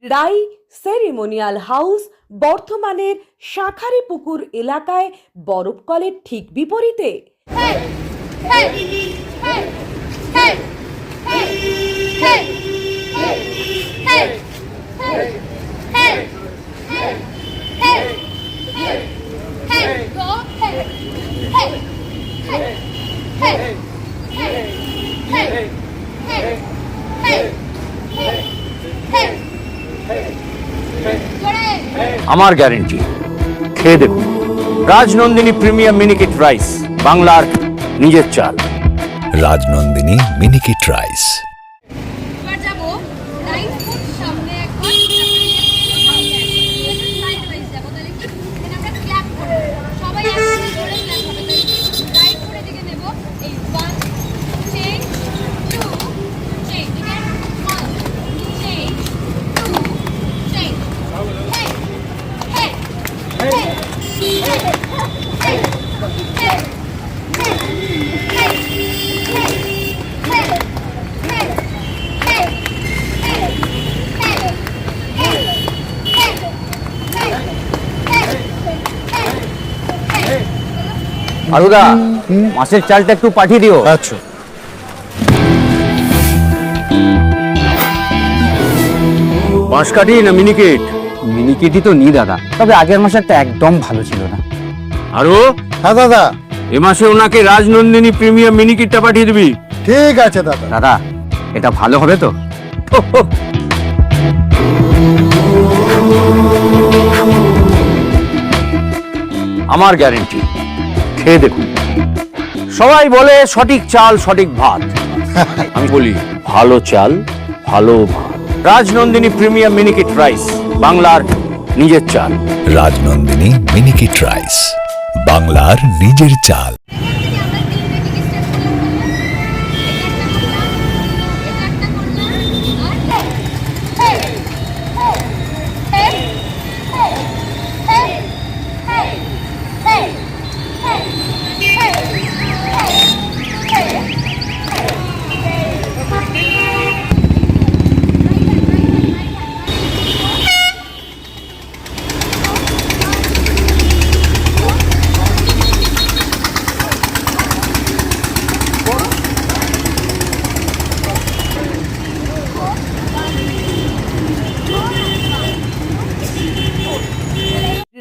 রাই ceremonial house বর্ধমানের শাঁখারীপুকুর এলাকায় বরফকলের ঠিক বিপরীতে। আমার গ্যারেন্টি, খেয়ে দেখুন। রাজনন্দিনী প্রিমিয়াম মিনিকেট রাইস, বাংলার নিজের চাল। রাজনন্দিনী মিনিকেট রাইস। আরুদা, মাছের চালটা একটু পাঠিয়ে দিও। আচ্ছা। বাঁশকাঠি না মিনিকেট? মিনিকেটই তো নি দাদা, তবে আগের মাসেরটা একদম ভালো ছিল না। আরো হ্যাঁ দাদা, এ মাসে ওনাকে রাজনন্দিনী প্রিমিয়াম মিনিকেটটা পাঠিয়ে দিবি। ঠিক আছে দাদা। দাদা, এটা ভালো হবে তো? আমার গ্যারেন্টি, খেয়ে দেখুন। সবাই বলে সঠিক চাল সঠিক ভাত, আমি বলি ভালো চাল ভালো ভাত। রাজনন্দিনী প্রিমিয়াম মিনিকেট রাইস, বাংলার নিজের চাল। রাজনন্দিনী মিনিকেট রাইস, বাংলার নিজের চাল।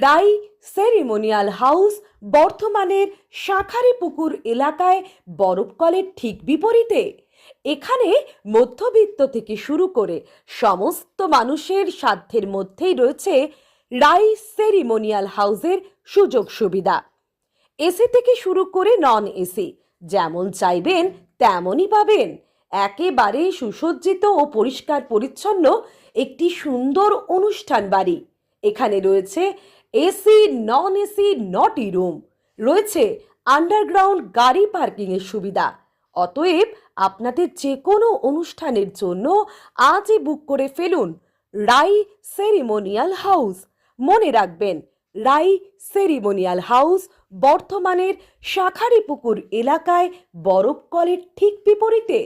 রাই সেরিমোনিয়াল হাউস বর্ধমানের শাঁখারীপুকুর এলাকায় বরফকলের ঠিক বিপরীতে। এখানে মধ্যবিত্ত থেকে শুরু করে সমস্ত মানুষের সাধ্যের মধ্যেই রয়েছে রাই সেরিমোনিয়াল হাউসের সুযোগ সুবিধা। এসি থেকে শুরু করে নন এসি, যেমন চাইবেন তেমনই পাবেন। একেবারে সুসজ্জিত ও পরিষ্কার পরিচ্ছন্ন একটি সুন্দর অনুষ্ঠান বাড়ি। এখানে রয়েছে এসি, নন এসি, নটি রুম, রয়েছে আন্ডারগ্রাউন্ড গাড়ি পার্কিংয়ের সুবিধা। অতএব আপনাদের যে কোনো অনুষ্ঠানের জন্য আজই বুক করে ফেলুন রাই সেরিমোনিয়াল হাউস। মনে রাখবেন, রাই সেরিমোনিয়াল হাউস বর্ধমানের শাঁখারীপুকুর এলাকায় বরফকলের ঠিক বিপরীতে।